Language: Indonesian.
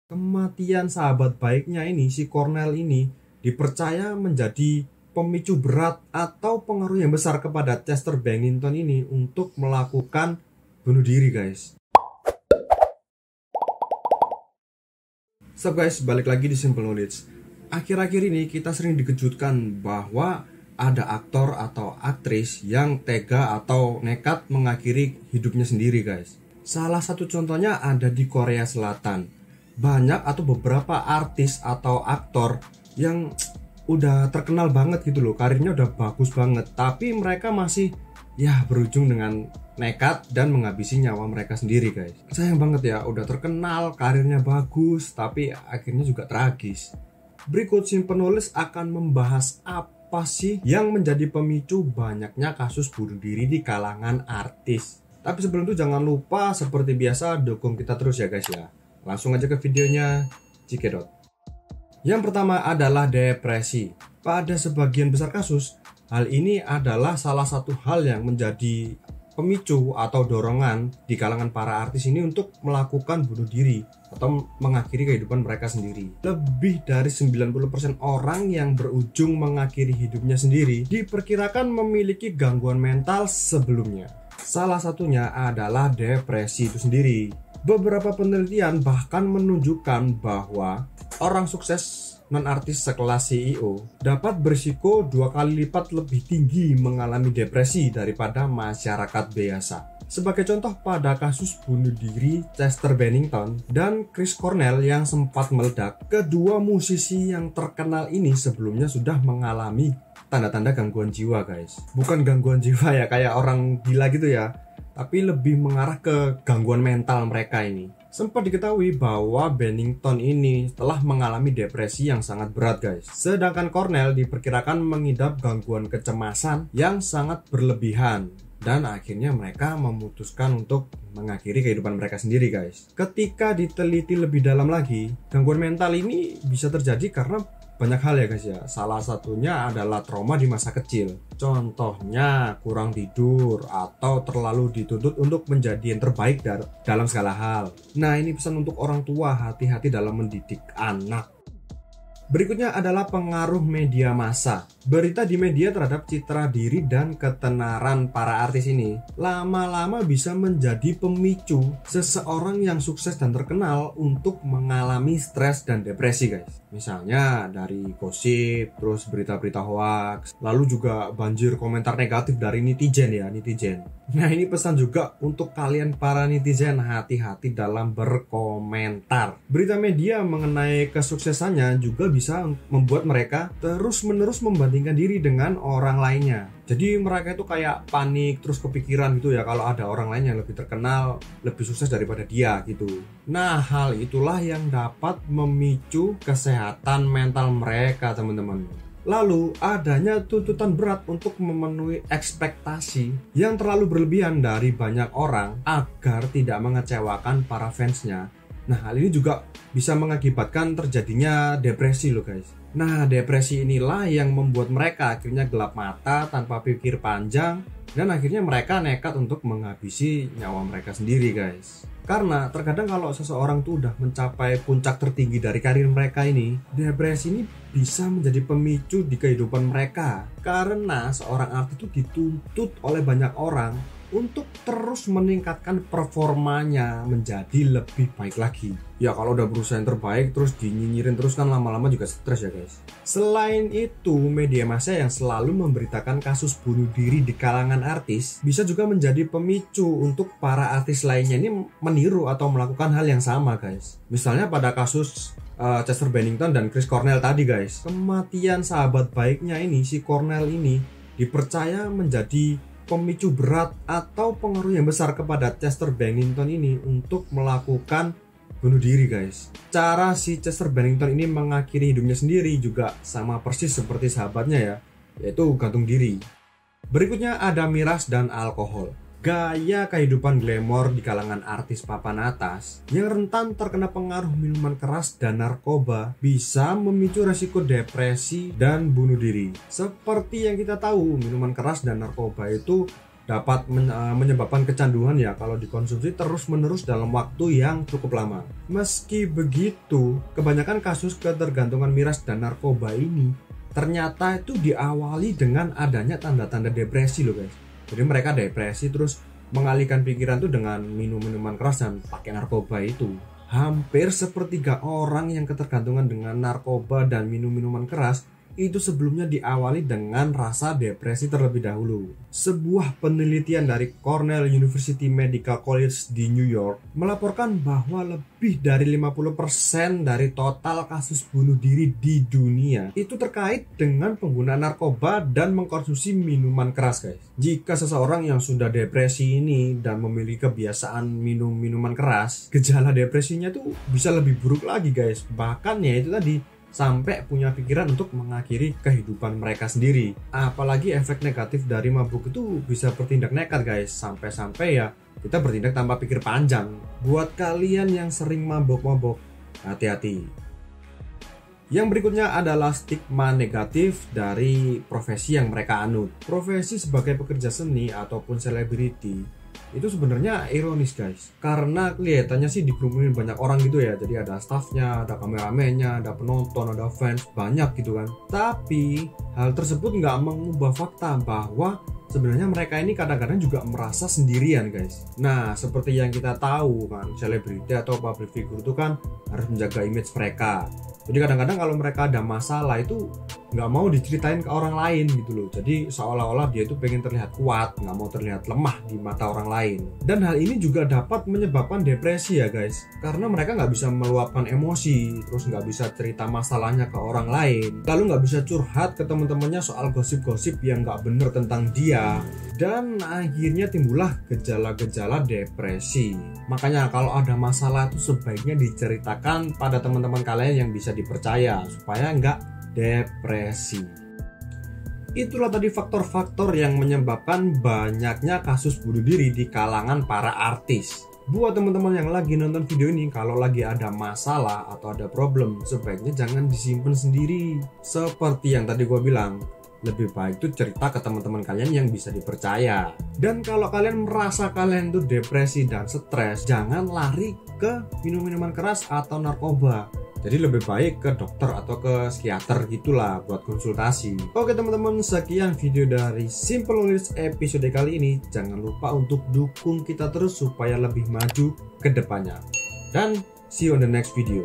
Kematian sahabat baiknya ini, si Cornell ini, dipercaya menjadi pemicu berat atau pengaruh yang besar kepada Chester Bennington ini untuk melakukan bunuh diri, guys. So guys, balik lagi di Simple Knowledge. Akhir-akhir ini kita sering dikejutkan bahwa ada aktor atau aktris yang tega atau nekat mengakhiri hidupnya sendiri, guys. Salah satu contohnya ada di Korea Selatan. Banyak atau beberapa artis atau aktor yang udah terkenal banget gitu loh, karirnya udah bagus banget, tapi mereka masih berujung dengan nekat dan menghabisi nyawa mereka sendiri, guys. Sayang banget ya, udah terkenal, karirnya bagus, tapi akhirnya juga tragis. Berikut Simple Knowledge akan membahas apa sih yang menjadi pemicu banyaknya kasus bunuh diri di kalangan artis. Tapi sebelum itu jangan lupa seperti biasa dukung kita terus ya guys ya. Langsung aja ke videonya, cekidot. Yang pertama adalah depresi. Pada sebagian besar kasus, hal ini adalah salah satu hal yang menjadi pemicu atau dorongan di kalangan para artis ini untuk melakukan bunuh diri atau mengakhiri kehidupan mereka sendiri. Lebih dari 90% orang yang berujung mengakhiri hidupnya sendiri diperkirakan memiliki gangguan mental sebelumnya. Salah satunya adalah depresi itu sendiri. Beberapa penelitian bahkan menunjukkan bahwa orang sukses non-artis sekelas CEO dapat berisiko 2 kali lipat lebih tinggi mengalami depresi daripada masyarakat biasa. Sebagai contoh, pada kasus bunuh diri Chester Bennington dan Chris Cornell yang sempat meledak, kedua musisi yang terkenal ini sebelumnya sudah mengalami tanda-tanda gangguan jiwa, guys. Bukan gangguan jiwa ya kayak orang gila gitu ya, tapi lebih mengarah ke gangguan mental mereka ini. Sempat diketahui bahwa Bennington ini telah mengalami depresi yang sangat berat, guys. Sedangkan Cornell diperkirakan mengidap gangguan kecemasan yang sangat berlebihan. Dan akhirnya mereka memutuskan untuk mengakhiri kehidupan mereka sendiri, guys. Ketika diteliti lebih dalam lagi, gangguan mental ini bisa terjadi karena banyak hal ya guys ya. Salah satunya adalah trauma di masa kecil. Contohnya kurang tidur atau terlalu dituntut untuk menjadi yang terbaik dalam segala hal. Nah, ini pesan untuk orang tua, hati-hati dalam mendidik anak. Berikutnya adalah pengaruh media massa. Berita di media terhadap citra diri dan ketenaran para artis ini lama-lama bisa menjadi pemicu seseorang yang sukses dan terkenal untuk mengalami stres dan depresi, guys. Misalnya dari gosip, terus berita-berita hoax, lalu juga banjir komentar negatif dari netizen ya, netizen. Nah, ini pesan juga untuk kalian para netizen, hati-hati dalam berkomentar. Berita media mengenai kesuksesannya juga bisa membuat mereka terus-menerus membandingkan diri dengan orang lainnya. Jadi mereka itu kayak panik, terus kepikiran gitu ya kalau ada orang lain yang lebih terkenal, lebih sukses daripada dia gitu. Nah, hal itulah yang dapat memicu kesehatan mental mereka, teman-teman. Lalu adanya tuntutan berat untuk memenuhi ekspektasi yang terlalu berlebihan dari banyak orang agar tidak mengecewakan para fansnya. Nah, hal ini juga bisa mengakibatkan terjadinya depresi loh, guys. Nah, depresi inilah yang membuat mereka akhirnya gelap mata tanpa pikir panjang, dan akhirnya mereka nekat untuk menghabisi nyawa mereka sendiri, guys. Karena terkadang kalau seseorang tuh udah mencapai puncak tertinggi dari karir mereka ini, depresi ini bisa menjadi pemicu di kehidupan mereka. Karena seorang artis itu dituntut oleh banyak orang untuk terus meningkatkan performanya menjadi lebih baik lagi. Ya kalau udah berusaha yang terbaik terus dinyinyirin terus kan lama-lama juga stres ya guys. Selain itu, media massa yang selalu memberitakan kasus bunuh diri di kalangan artis bisa juga menjadi pemicu untuk para artis lainnya ini meniru atau melakukan hal yang sama, guys. Misalnya pada kasus Chester Bennington dan Chris Cornell tadi, guys. Kematian sahabat baiknya ini, si Cornell ini, dipercaya menjadi pemicu berat atau pengaruh yang besar kepada Chester Bennington ini untuk melakukan bunuh diri, guys. Cara si Chester Bennington ini mengakhiri hidupnya sendiri juga sama persis seperti sahabatnya ya, yaitu gantung diri. Berikutnya ada miras dan alkohol. Gaya kehidupan glamor di kalangan artis papan atas yang rentan terkena pengaruh minuman keras dan narkoba bisa memicu resiko depresi dan bunuh diri. Seperti yang kita tahu, minuman keras dan narkoba itu dapat menyebabkan kecanduan ya kalau dikonsumsi terus-menerus dalam waktu yang cukup lama. Meski begitu, kebanyakan kasus ketergantungan miras dan narkoba ini ternyata itu diawali dengan adanya tanda-tanda depresi loh guys. Jadi mereka depresi terus mengalihkan pikiran tuh dengan minum minuman keras dan pakai narkoba itu. Hampir sepertiga orang yang ketergantungan dengan narkoba dan minum minuman keras itu sebelumnya diawali dengan rasa depresi terlebih dahulu. Sebuah penelitian dari Cornell University Medical College di New York melaporkan bahwa lebih dari 50% dari total kasus bunuh diri di dunia itu terkait dengan penggunaan narkoba dan mengkonsumsi minuman keras guys. Jika seseorang yang sudah depresi ini dan memiliki kebiasaan minum minuman keras, gejala depresinya tuh bisa lebih buruk lagi guys. Bahkan ya itu tadi, sampai punya pikiran untuk mengakhiri kehidupan mereka sendiri. Apalagi efek negatif dari mabuk itu bisa bertindak nekat guys, sampai-sampai ya kita bertindak tanpa pikir panjang. Buat kalian yang sering mabok-mabok, hati-hati. Yang berikutnya adalah stigma negatif dari profesi yang mereka anut. Profesi sebagai pekerja seni ataupun selebriti itu sebenarnya ironis guys, karena kelihatannya sih dikerumunin banyak orang gitu ya. Jadi ada staffnya, ada kameramennya, ada penonton, ada fans, banyak gitu kan. Tapi hal tersebut nggak mengubah fakta bahwa sebenarnya mereka ini kadang-kadang juga merasa sendirian guys. Nah seperti yang kita tahu kan, selebriti atau public figure itu kan harus menjaga image mereka. Jadi kadang-kadang kalau mereka ada masalah itu nggak mau diceritain ke orang lain gitu loh. Jadi seolah-olah dia itu pengen terlihat kuat, nggak mau terlihat lemah di mata orang lain. Dan hal ini juga dapat menyebabkan depresi ya guys, karena mereka nggak bisa meluapkan emosi, terus nggak bisa cerita masalahnya ke orang lain, lalu nggak bisa curhat ke teman-temannya soal gosip-gosip yang nggak bener tentang dia. Dan akhirnya timbullah gejala-gejala depresi. Makanya kalau ada masalah itu sebaiknya diceritakan pada teman-teman kalian yang bisa dipercaya supaya nggak depresi. Itulah tadi faktor-faktor yang menyebabkan banyaknya kasus bunuh diri di kalangan para artis. Buat teman-teman yang lagi nonton video ini, kalau lagi ada masalah atau ada problem, sebaiknya jangan disimpan sendiri. Seperti yang tadi gue bilang, lebih baik tuh cerita ke teman-teman kalian yang bisa dipercaya. Dan kalau kalian merasa kalian tuh depresi dan stres, jangan lari ke minum-minuman keras atau narkoba. Jadi lebih baik ke dokter atau ke psikiater gitulah buat konsultasi. Oke teman-teman, sekian video dari Simple Knowledge episode kali ini. Jangan lupa untuk dukung kita terus supaya lebih maju ke depannya. Dan see you on the next video.